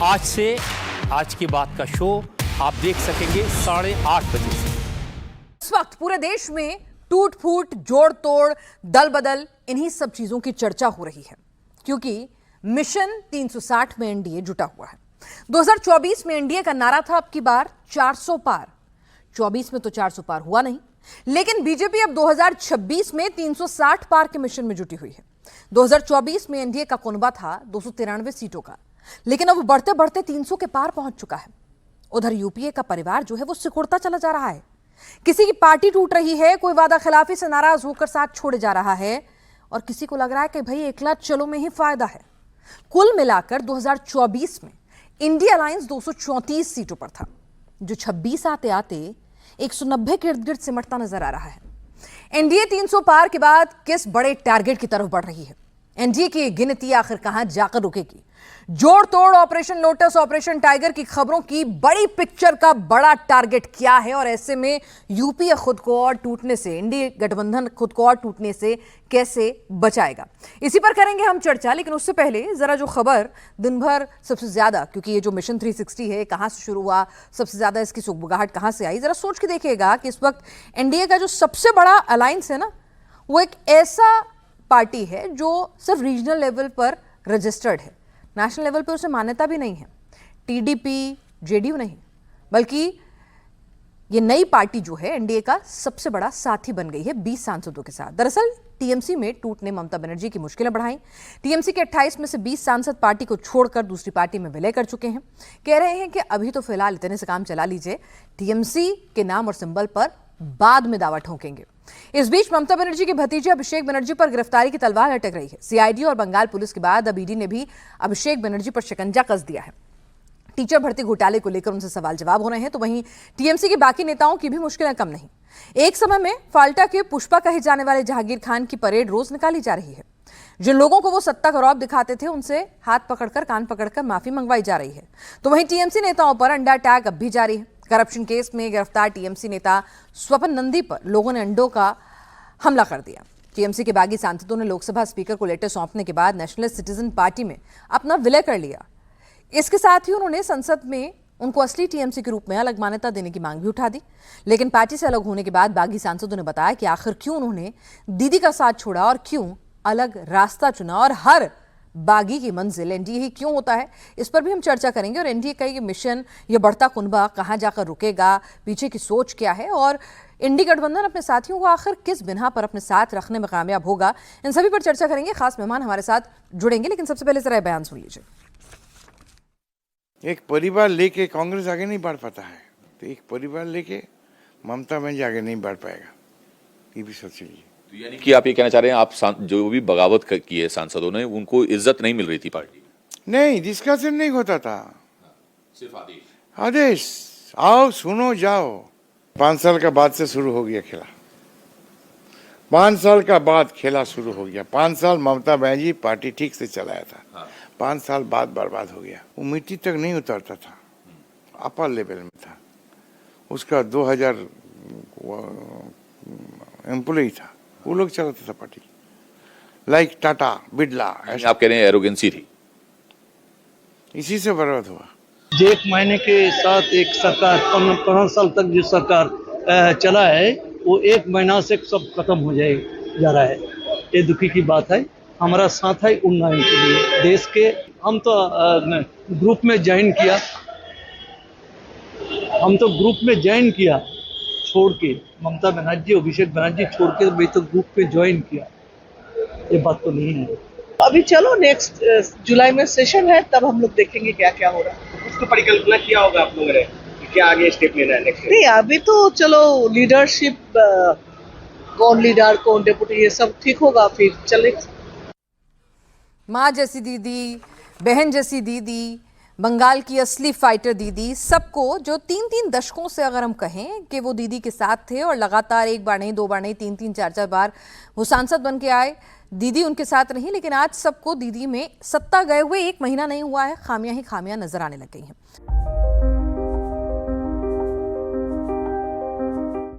आज से आज की बात का शो आप देख सकेंगे 8:30 बजे से। इस वक्त पूरे देश में टूट फूट, जोड़ तोड़, दल बदल, इन्हीं सब चीजों की चर्चा हो रही है, क्योंकि मिशन 360 में एनडीए जुटा हुआ है। 2024 में एनडीए का नारा था अब की बार 400 पार। 24 में तो 400 पार हुआ नहीं, लेकिन बीजेपी अब 2026 में 360 पार के मिशन में जुटी हुई है। 2024 में एनडीए का कुनबा था 293 सीटों का, लेकिन अब बढ़ते बढ़ते 300 के पार पहुंच चुका है। उधर यूपीए का परिवार जो है वो सिकुड़ता चला जा रहा है। किसी की पार्टी टूट रही है, कोई वादा खिलाफी से नाराज होकर साथ छोड़े जा रहा है, और किसी को लग रहा है कि भाई एकला चलो में ही फायदा है। कुल मिलाकर 2024 में इंडिया अलायंस 234 सीटों पर था, जो 26 आते आते 190 के इर्द गिर्द सिमटता नजर आ रहा है। एनडीए 300 पार के बाद किस बड़े टारगेट की तरफ बढ़ रही है? एनडीए की गिनती आखिर कहां जाकर रुकेगी? जोड़ तोड़, ऑपरेशन लोटस, ऑपरेशन टाइगर की खबरों की बड़ी पिक्चर का बड़ा टारगेट क्या है, और ऐसे में यूपीए खुद को और टूटने से, एनडीए गठबंधन खुद को और टूटने से कैसे बचाएगा, इसी पर करेंगे हम चर्चा। लेकिन उससे पहले जरा जो खबर दिन भर सबसे ज्यादा, क्योंकि ये जो मिशन 360 है कहां से शुरू हुआ, सबसे ज्यादा इसकी सुगबुगाहट कहां से आई, जरा सोच के देखिएगा कि इस वक्त एनडीए का जो सबसे बड़ा अलायंस है ना, वो एक ऐसा पार्टी है जो सिर्फ रीजनल लेवल पर रजिस्टर्ड है, नेशनल लेवल पे उसे मान्यता भी नहीं है। टीडीपी, जेडीयू नहीं, बल्कि ये नई पार्टी जो है एनडीए का सबसे बड़ा साथी बन गई है 20 सांसदों के साथ। दरअसल टीएमसी में टूट ने ममता बनर्जी की मुश्किलें बढ़ाई। टीएमसी के 28 में से 20 सांसद पार्टी को छोड़कर दूसरी पार्टी में विलय कर चुके हैं। कह रहे हैं कि अभी तो फिलहाल इतने से काम चला लीजिए, टीएमसी के नाम और सिंबल पर बाद में दावा ठोकेंगे। इस बीच ममता बनर्जी के भतीजे अभिषेक बनर्जी पर गिरफ्तारी की तलवार लटक रही है। सीआईडी और बंगाल पुलिस के बाद अब ईडी ने भी अभिषेक बनर्जी पर शिकंजा कस दिया है। टीचर भर्ती घोटाले को लेकर उनसे सवाल जवाब हो रहे हैं, तो वहीं टीएमसी के बाकी नेताओं की भी मुश्किलें कम नहीं। एक समय में फाल्टा के पुष्पा कहे जाने वाले जहांगीर खान की परेड रोज निकाली जा रही है। जिन लोगों को वो सत्ता का रौब दिखाते थे, उनसे हाथ पकड़कर, कान पकड़कर माफी मंगवाई जा रही है। तो वहीं टीएमसी नेताओं पर अंडा अटैक अब भी जारी है। करप्शन केस में गिरफ्तार टीएमसी नेता स्वपन नंदी पर लोगों ने अंडों का हमला कर दिया। टीएमसी के बागी सांसदों ने लोकसभा स्पीकर को लेटर सौंपने के बाद नेशनलिस्ट सिटीजन पार्टी में अपना विलय कर लिया। इसके साथ ही उन्होंने संसद में उनको असली टीएमसी के रूप में अलग मान्यता देने की मांग भी उठा दी। लेकिन पार्टी से अलग होने के बाद बागी सांसदों ने बताया कि आखिर क्यों उन्होंने दीदी का साथ छोड़ा और क्यों अलग रास्ता चुना, और हर बागी की मंजिल एनडीए ही क्यों होता है, इस पर भी हम चर्चा करेंगे। और एनडीए का ये मिशन, ये बढ़ता कुनबा कहां जाकर रुकेगा, पीछे की सोच क्या है, और इंडी गठबंधन अपने साथियों को आखिर किस बिना पर अपने साथ रखने में कामयाब होगा, इन सभी पर चर्चा करेंगे। खास मेहमान हमारे साथ जुड़ेंगे, लेकिन सबसे पहले जरा बयान सुन लीजिए। एक परिवार लेके कांग्रेस आगे नहीं बढ़ पाता है, तो एक परिवार लेके ममता बनर्जी आगे नहीं बढ़ पाएगा, ये भी सोच लीजिए। तो यानी कि आप ये कहना चाह रहे हैं, आप जो भी बगावत की है सांसदों ने, उनको इज्जत नहीं मिल रही थी पार्टी में? नहीं, डिस्कशन नहीं होता था, सिर्फ आदेश। आदेश, आओ सुनो जाओ। 5 साल का बाद से शुरू हो गया खेला, 5 साल का बाद खेला शुरू हो गया। 5 साल ममता बनर्जी पार्टी ठीक से चलाया था, 5 साल बाद बर्बाद हो गया। वो मिट्टी तक नहीं उतरता था, अपर लेवल में था। उसका 2000 एम्प्लॉय था, वो लोग चलाता था पार्टी, लाइक टाटा, बिरला। आप कह रहे हैं एरोगेंसी थी, इसी से बर्बाद हुआ। एक महीने के साथ एक सरकार 15 साल तक जो सरकार चला है, वो 1 महीना से सब खत्म हो जा रहा है। ये दुखी की बात है। हमारा साथ है उन्नयन के लिए देश के। हम तो ग्रुप में ज्वाइन किया, छोड़ के ममता बनर्जी, अभिषेक बनर्जी छोड़ के मैं तो ग्रुप पे ज्वाइन किया। ये बात तो नहीं है। अभी चलो नेक्स्ट जुलाई में सेशन है, तब हम लोग देखेंगे क्या क्या हो रहा है। कुछ तो परिकल्पना किया होगा आप लोगों ने कि क्या आगे स्टेप लेना है नेक्स्ट? नहीं, अभी तो चलो लीडरशिप, कौन लीडर कौन डेपुटी, ये सब ठीक होगा, फिर चले। माँ जैसी दीदी, बहन जैसी दीदी, बंगाल की असली फाइटर दीदी, सबको जो 3-3 दशकों से अगर हम कहें कि वो दीदी के साथ थे और लगातार 1 बार नहीं, 2 बार नहीं, 3-3, 4-4 बार वो सांसद बन के आए, दीदी उनके साथ रही। लेकिन आज सबको दीदी में सत्ता गए हुए 1 महीना नहीं हुआ है, खामियां ही खामियां नजर आने लग गई हैं।